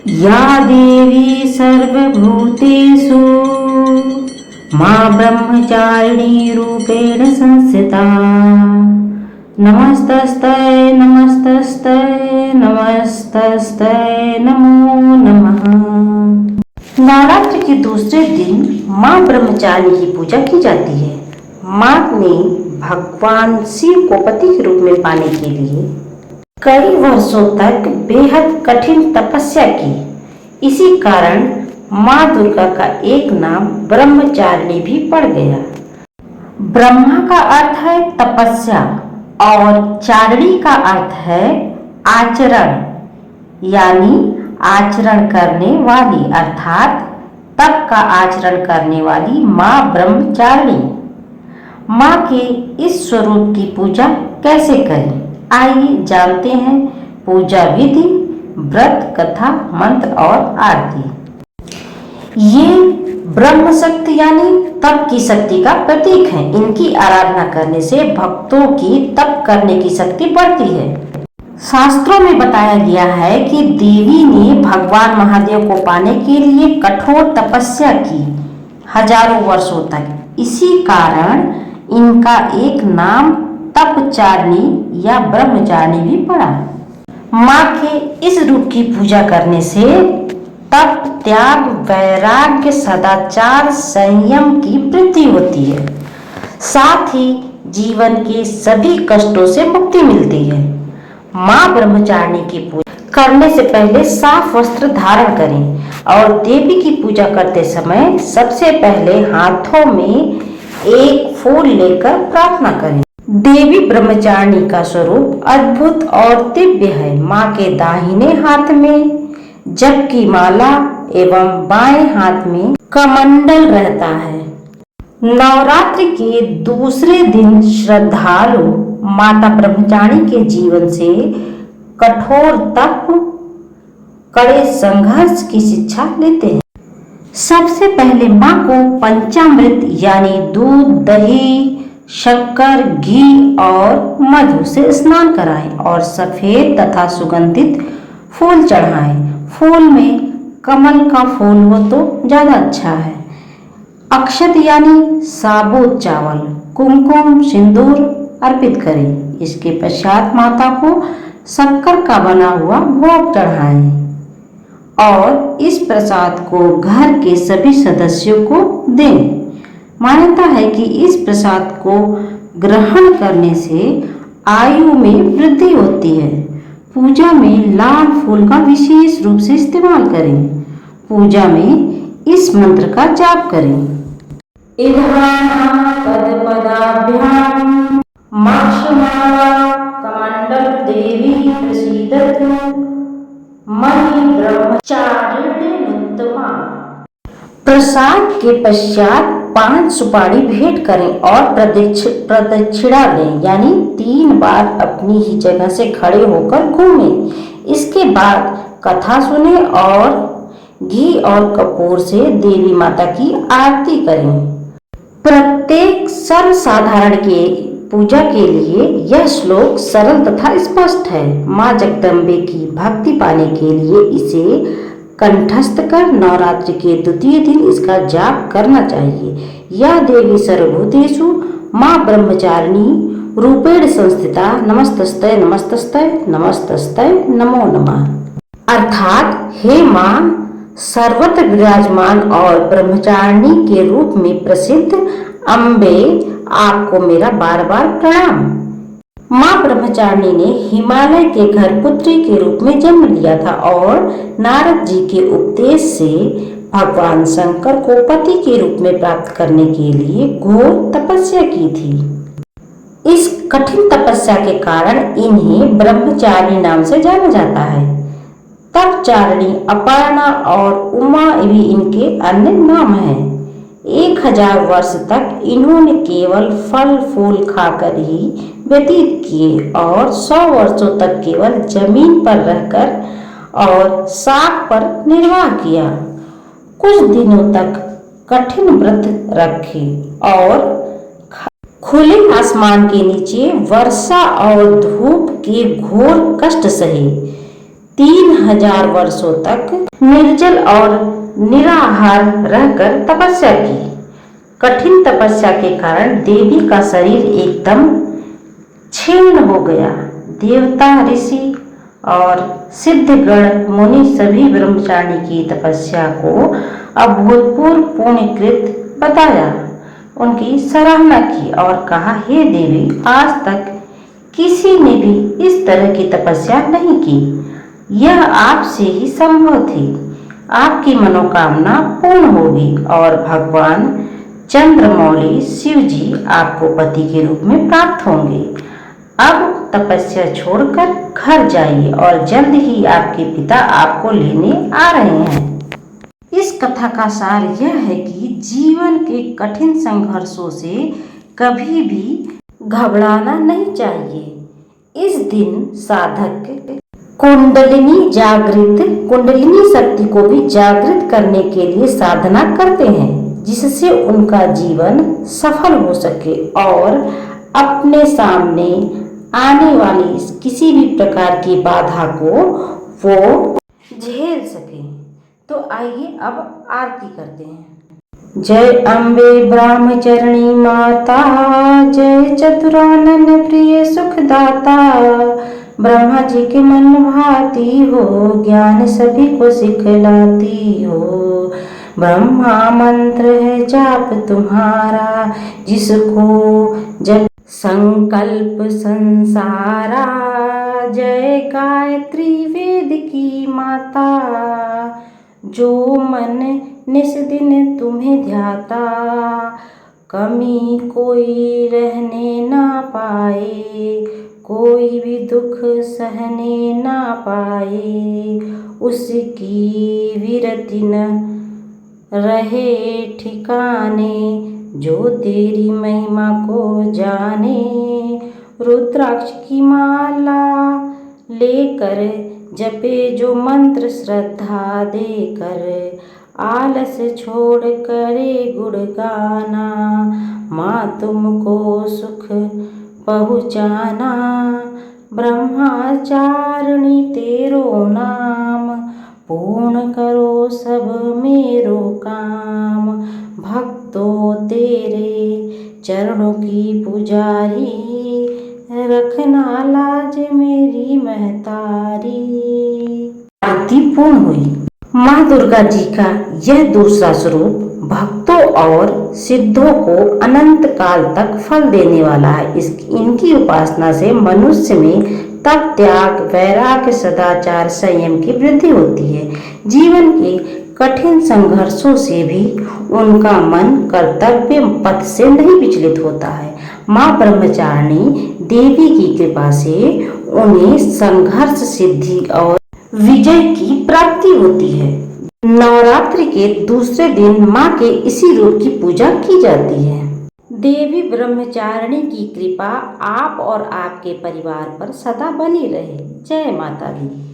या देवी सर्वभूतेषु मां ब्रह्मचारिणी रूपेण संस्थिता नमस्तस्यै नमस्तस्यै नमस्तस्यै नमो नमः। नवरात्र के दूसरे दिन मां ब्रह्मचारिणी की पूजा की जाती है। मां ने भगवान शिव को पति के रूप में पाने के लिए कई वर्षों तक बेहद कठिन तपस्या की। इसी कारण मां दुर्गा का एक नाम ब्रह्मचारिणी भी पड़ गया। ब्रह्मा का अर्थ है तपस्या और चारिणी का अर्थ है आचरण, यानी आचरण करने वाली, अर्थात तप का आचरण करने वाली मां ब्रह्मचारिणी। मां के इस स्वरूप की पूजा कैसे करें, आइए जानते हैं। पूजा विधि, व्रत, कथा, मंत्र और आरती। ये ब्रह्म शक्ति यानी तप की शक्ति का प्रतीक है। इनकी आराधना करने से भक्तों की तप करने की शक्ति बढ़ती है। शास्त्रों में बताया गया है कि देवी ने भगवान महादेव को पाने के लिए कठोर तपस्या की, हजारों वर्षों तक। इसी कारण इनका एक नाम तपचारिणी या ब्रह्मचारिणी भी पड़ा। मां के इस रूप की पूजा करने से तप, त्याग, वैराग्य, सदाचार, संयम की वृद्धि होती है। साथ ही जीवन के सभी कष्टों से मुक्ति मिलती है। मां ब्रह्मचारिणी की पूजा करने से पहले साफ वस्त्र धारण करें और देवी की पूजा करते समय सबसे पहले हाथों में एक फूल लेकर प्रार्थना करें। देवी ब्रह्मचारिणी का स्वरूप अद्भुत और दिव्य है। मां के दाहिने हाथ में जप की माला एवं बाएं हाथ में कमंडल रहता है। नवरात्रि के दूसरे दिन श्रद्धालु माता ब्रह्मचारिणी के जीवन से कठोर तप, कड़े संघर्ष की शिक्षा लेते हैं। सबसे पहले मां को पंचामृत यानी दूध, दही, शक्कर, घी और मधु से स्नान कराएं और सफेद तथा सुगंधित फूल चढ़ाएं। फूल में कमल का फूल हो तो ज्यादा अच्छा है। अक्षत यानी साबुत चावल, कुमकुम, सिंदूर अर्पित करें। इसके पश्चात माता को शक्कर का बना हुआ भोग चढ़ाएं और इस प्रसाद को घर के सभी सदस्यों को दें। मान्यता है कि इस प्रसाद को ग्रहण करने से आयु में वृद्धि होती है। पूजा में लाल फूल का विशेष रूप से इस्तेमाल करें। पूजा में इस मंत्र का जाप करें। कमंडल देवी प्रसीदतु मयि ब्रह्मचारिण्युत्तमा। प्रसाद के पश्चात 5 सुपारी भेंट करें और प्रदक्षिणा लें, यानी 3 बार अपनी ही जगह से खड़े होकर घूमें। इसके बाद कथा सुने और घी और कपूर से देवी माता की आरती करें। प्रत्येक सर्वसाधारण के पूजा के लिए यह श्लोक सरल तथा स्पष्ट है। मां जगदम्बे की भक्ति पाने के लिए इसे कंठस्थ कर नवरात्रि के द्वितीय दिन इसका जाप करना चाहिए। यह देवी सर्वभूतेषु मां ब्रह्मचारिणी रूपेण संस्थिता नमस्तस्यै नमस्तस्यै नमस्तस्यै नमो नमः। अर्थात हे मां सर्वत्र विराजमान और ब्रह्मचारिणी के रूप में प्रसिद्ध अम्बे, आपको मेरा बार बार प्रणाम। मां ब्रह्मचारिणी ने हिमालय के घर पुत्री के रूप में जन्म लिया था और नारद जी के उपदेश से भगवान शंकर को पति के रूप में प्राप्त करने के लिए घोर तपस्या की थी। इस कठिन तपस्या के कारण इन्हें ब्रह्मचारिणी नाम से जाना जाता है। तपचारिणी, अपर्णा और उमा भी इनके अन्य नाम हैं। 1000 वर्ष तक इन्होंने केवल फल फूल खाकर ही व्यतीत किए और 100 वर्षों तक केवल जमीन पर रहकर और साग पर निर्वाह किया। कुछ दिनों तक कठिन व्रत रखे और खुले आसमान के नीचे वर्षा और धूप के घोर कष्ट सहे। 3000 वर्षों तक निर्जल और निराहार रहकर तपस्या की। कठिन तपस्या के कारण देवी का शरीर एकदम क्षीण हो गया। देवता, ऋषि और सिद्धगण मुनि सभी ब्रह्मचारिणी की तपस्या को अभूतपूर्व पुण्यकृत बताया, उनकी सराहना की और कहा, हे देवी, आज तक किसी ने भी इस तरह की तपस्या नहीं की। यह आपसे ही संभव थी। आपकी मनोकामना पूर्ण होगी और भगवान चंद्रमौली शिव जी आपको पति के रूप में प्राप्त होंगे। अब तपस्या छोड़कर घर जाइए और जल्द ही आपके पिता आपको लेने आ रहे हैं। इस कथा का सार यह है कि जीवन के कठिन संघर्षों से कभी भी घबराना नहीं चाहिए। इस दिन साधक कुंडलिनी शक्ति को भी जागृत करने के लिए साधना करते हैं, जिससे उनका जीवन सफल हो सके और अपने सामने आने वाली किसी भी प्रकार की बाधा को वो झेल सके। तो आइए अब आरती करते हैं। जय अम्बे ब्रह्मचरणी माता, जय चतुरानन प्रिय सुखदाता। ब्रह्मा जी के मन भाती हो, ज्ञान सभी को सिखलाती हो। ब्रह्मा मंत्र है जाप तुम्हारा, जिसको जप संकल्प संसारा। जय गायत्री वेद की माता, जो मन निस दिन तुम्हें ध्याता। कमी कोई रहने ना पाए, कोई भी दुख सहने ना पाए। उसकी विरति न रहे ठिकाने, जो तेरी महिमा को जाने। रुद्राक्ष की माला लेकर जपे जो मंत्र श्रद्धा देकर, आलस छोड़ करे गुण गाना। माँ तुमको सुख पहुँचाना, ब्रह्मचारिणी तेरो नाम। पूर्ण करो सब मेरो काम, भक्तों तेरे चरणों की पुजारी। रखना लाज मेरी महतारी। आरती पूर्ण हुई। माँ दुर्गा जी का यह दूसरा स्वरूप भक्तों और सिद्धों को अनंत काल तक फल देने वाला है। इनकी उपासना से मनुष्य में तप, त्याग, वैराग्य, सदाचार, संयम की वृद्धि होती है। जीवन के कठिन संघर्षों से भी उनका मन कर्तव्य पथ से नहीं विचलित होता है। माँ ब्रह्मचारिणी देवी की कृपा से उन्हें संघर्ष, सिद्धि और विजय की प्राप्ति होती है। नवरात्रि के दूसरे दिन माँ के इसी रूप की पूजा की जाती है। देवी ब्रह्मचारिणी की कृपा आप और आपके परिवार पर सदा बनी रहे। जय माता दी।